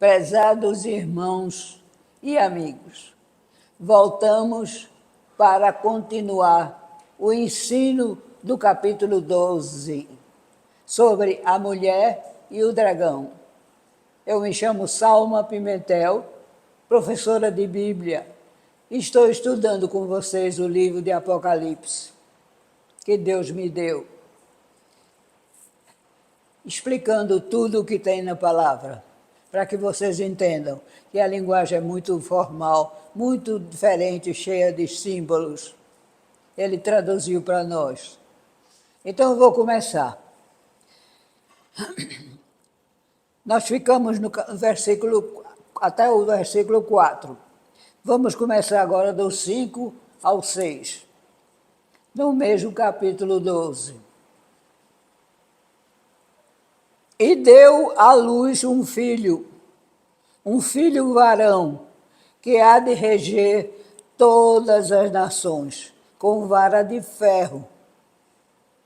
Prezados irmãos e amigos, voltamos para continuar o ensino do capítulo 12 sobre a mulher e o dragão. Eu me chamo Salma Pimentel, professora de Bíblia, e estou estudando com vocês o livro de Apocalipse, que Deus me deu, explicando tudo o que tem na palavra, para que vocês entendam que a linguagem é muito formal, muito diferente, cheia de símbolos. Ele traduziu para nós. Então eu vou começar. Nós ficamos no versículo, até o versículo 4. Vamos começar agora do 5 ao 6, no mesmo capítulo 12. E deu à luz um filho varão, que há de reger todas as nações, com vara de ferro.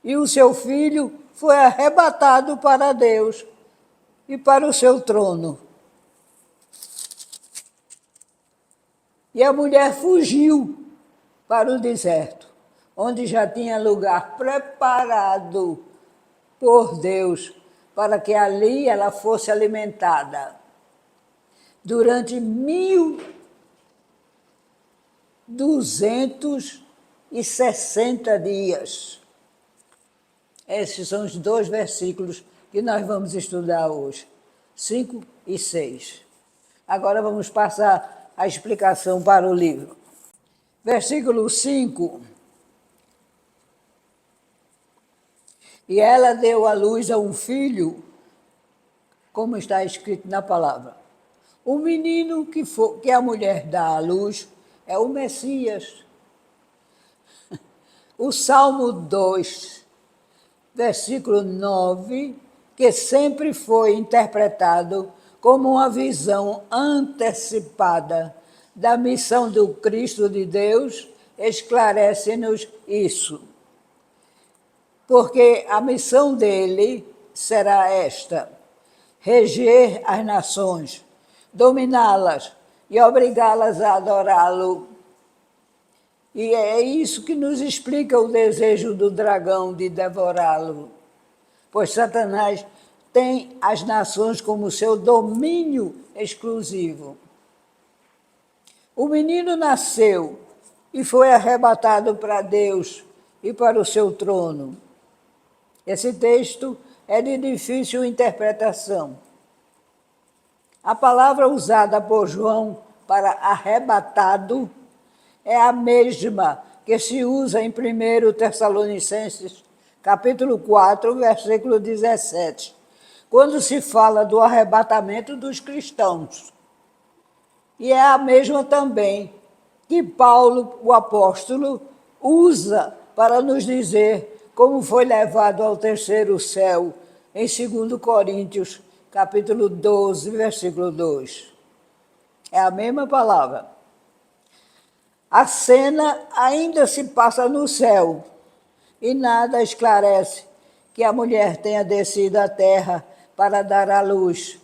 E o seu filho foi arrebatado para Deus e para o seu trono. E a mulher fugiu para o deserto, onde já tinha lugar preparado por Deus, para que ali ela fosse alimentada durante 1260 dias. Esses são os 2 versículos que nós vamos estudar hoje, 5 e 6. Agora vamos passar a explicação para o livro. Versículo 5. E ela deu à luz a um filho, como está escrito na palavra. O menino que a mulher dá à luz é o Messias. O Salmo 2, versículo 9, que sempre foi interpretado como uma visão antecipada da missão do Cristo de Deus, esclarece-nos isso. Porque a missão dele será esta: reger as nações, dominá-las e obrigá-las a adorá-lo. E é isso que nos explica o desejo do dragão de devorá-lo, pois Satanás tem as nações como seu domínio exclusivo. O menino nasceu e foi arrebatado para Deus e para o seu trono. Esse texto é de difícil interpretação. A palavra usada por João para arrebatado é a mesma que se usa em 1 Tessalonicenses, capítulo 4, versículo 17, quando se fala do arrebatamento dos cristãos. E é a mesma também que Paulo, o apóstolo, usa para nos dizer como foi levado ao terceiro céu, em 2 Coríntios, capítulo 12, versículo 2. É a mesma palavra. A cena ainda se passa no céu, e nada esclarece que a mulher tenha descido à terra para dar à luz.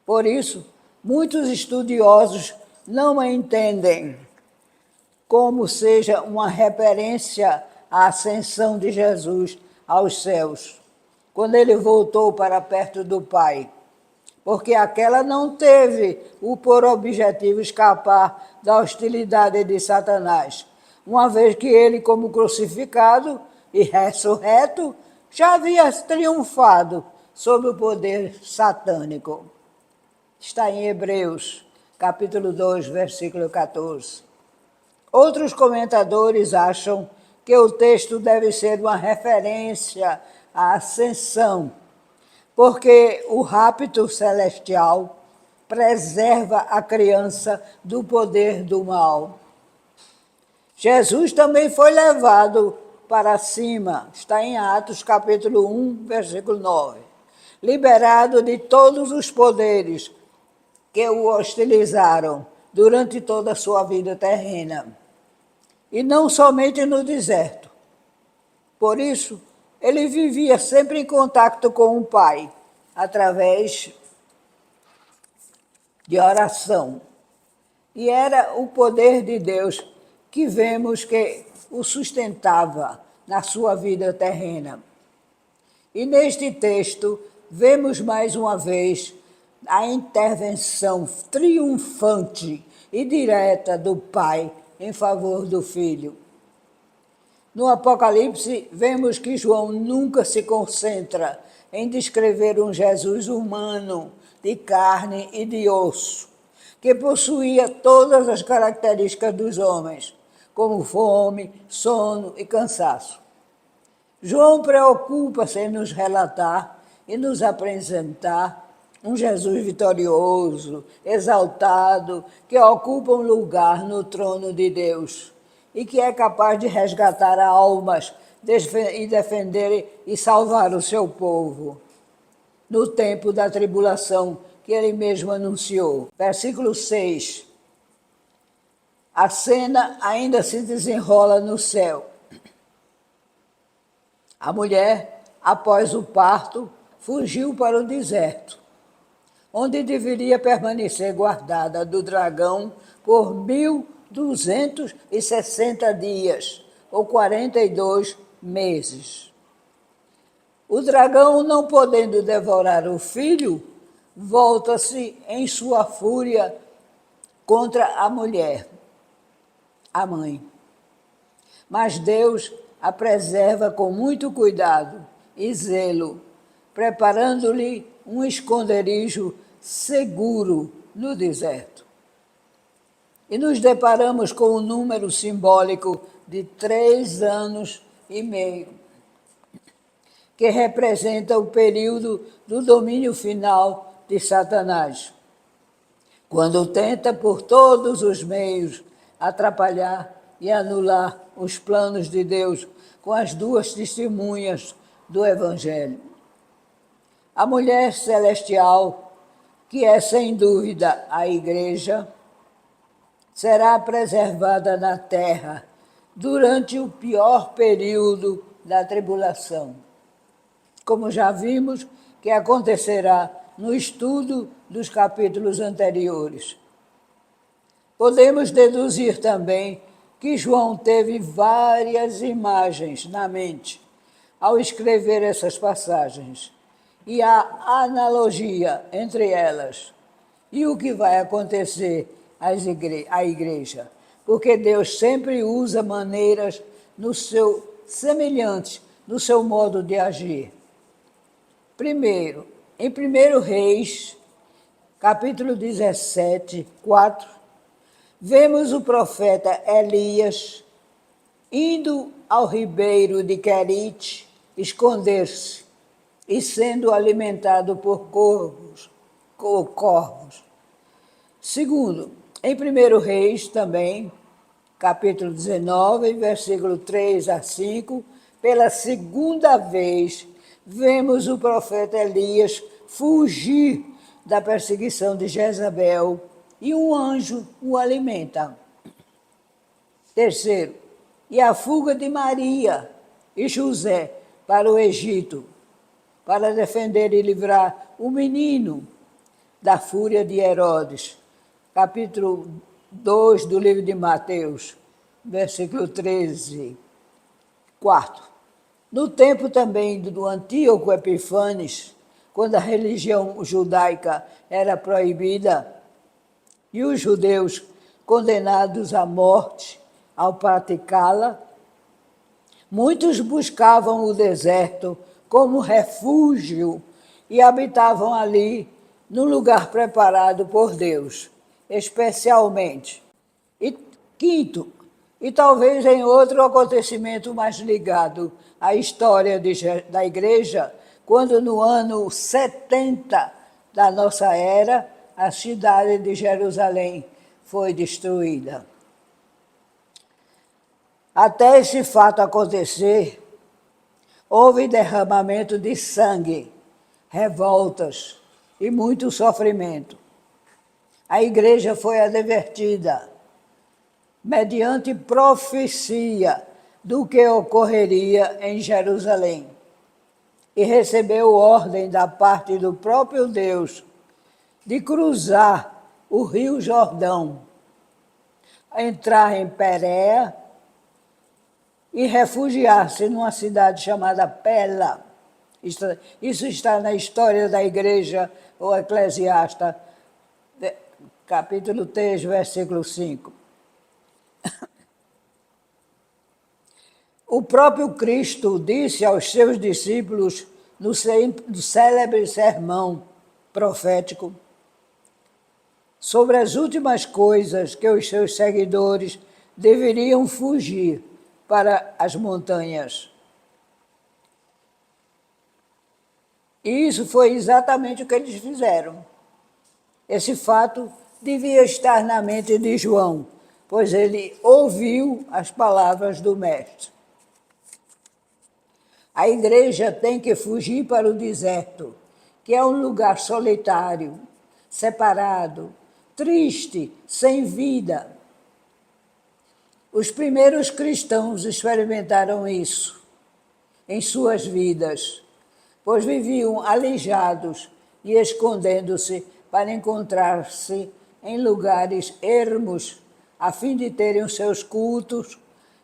Por isso, muitos estudiosos não a entendem como seja uma referência à ascensão de Jesus aos céus, quando ele voltou para perto do Pai, porque aquela não teve por objetivo escapar da hostilidade de Satanás, uma vez que ele, como crucificado e ressurreto, já havia triunfado sobre o poder satânico. Está em Hebreus, capítulo 2, versículo 14. Outros comentadores acham que o texto deve ser uma referência à ascensão, porque o rapto celestial preserva a criança do poder do mal. Jesus também foi levado para cima, está em Atos capítulo 1, versículo 9, liberado de todos os poderes que o hostilizaram durante toda a sua vida terrena. E não somente no deserto. Por isso, ele vivia sempre em contato com o Pai, através de oração. E era o poder de Deus que vemos que o sustentava na sua vida terrena. E neste texto, vemos mais uma vez a intervenção triunfante e direta do Pai em favor do Filho. No Apocalipse, vemos que João nunca se concentra em descrever um Jesus humano, de carne e de osso, que possuía todas as características dos homens, como fome, sono e cansaço. João preocupa-se em nos relatar e nos apresentar um Jesus vitorioso, exaltado, que ocupa um lugar no trono de Deus e que é capaz de resgatar almas e defender e salvar o seu povo no tempo da tribulação que ele mesmo anunciou. Versículo 6. A cena ainda se desenrola no céu. A mulher, após o parto, fugiu para o deserto, onde deveria permanecer guardada do dragão por 1260 dias, ou 42 meses. O dragão, não podendo devorar o filho, volta-se em sua fúria contra a mulher, a mãe. Mas Deus a preserva com muito cuidado e zelo, preparando-lhe um esconderijo seguro no deserto. E nos deparamos com o número simbólico de 3 anos e meio, que representa o período do domínio final de Satanás, quando tenta por todos os meios atrapalhar e anular os planos de Deus com as 2 testemunhas do Evangelho. A mulher celestial, que é sem dúvida a Igreja, será preservada na terra durante o pior período da tribulação, como já vimos que acontecerá no estudo dos capítulos anteriores. Podemos deduzir também que João teve várias imagens na mente ao escrever essas passagens, e a analogia entre elas e o que vai acontecer à igreja, porque Deus sempre usa maneiras semelhantes no seu modo de agir. Primeiro, em 1 Reis, capítulo 17, 4, vemos o profeta Elias indo ao ribeiro de Querite esconder-se e sendo alimentado por corvos. Segundo, em 1 Reis também, capítulo 19, versículo 3 a 5, pela segunda vez, vemos o profeta Elias fugir da perseguição de Jezabel e um anjo o alimenta. Terceiro, e a fuga de Maria e José para o Egito, para defender e livrar o menino da fúria de Herodes. Capítulo 2 do livro de Mateus, versículo 13. Quarto, no tempo também do Antíoco Epifanes, quando a religião judaica era proibida e os judeus condenados à morte ao praticá-la, muitos buscavam o deserto como refúgio e habitavam ali num lugar preparado por Deus, especialmente. E quinto, e talvez em outro acontecimento mais ligado à história da igreja, quando no ano 70 da nossa era, a cidade de Jerusalém foi destruída. Até esse fato acontecer, houve derramamento de sangue, revoltas e muito sofrimento. A igreja foi advertida, mediante profecia, do que ocorreria em Jerusalém, e recebeu ordem da parte do próprio Deus de cruzar o rio Jordão, entrar em Pérea e refugiar-se numa cidade chamada Pela. Isso está na história da igreja, ou Eclesiastes, capítulo 3, versículo 5. O próprio Cristo disse aos seus discípulos no célebre sermão profético sobre as últimas coisas que os seus seguidores deveriam fugir para as montanhas. E isso foi exatamente o que eles fizeram. Esse fato devia estar na mente de João, pois ele ouviu as palavras do Mestre. A igreja tem que fugir para o deserto, que é um lugar solitário, separado, triste, sem vida. Os primeiros cristãos experimentaram isso em suas vidas, pois viviam aleijados e escondendo-se para encontrar-se em lugares ermos, a fim de terem os seus cultos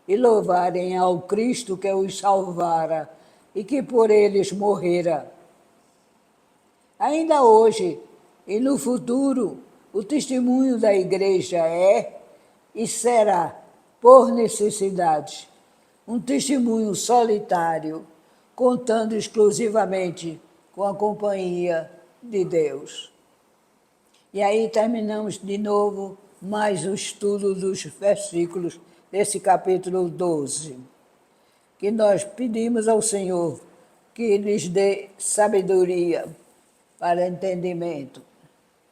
e louvarem ao Cristo que os salvara e que por eles morrera. Ainda hoje e no futuro, o testemunho da igreja é e será, por necessidade, um testemunho solitário, contando exclusivamente com a companhia de Deus. E aí terminamos de novo mais o estudo dos versículos desse capítulo 12, que nós pedimos ao Senhor que lhes dê sabedoria para entendimento,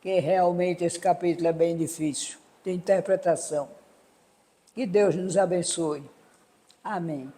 que realmente esse capítulo é bem difícil de interpretação. Que Deus nos abençoe. Amém.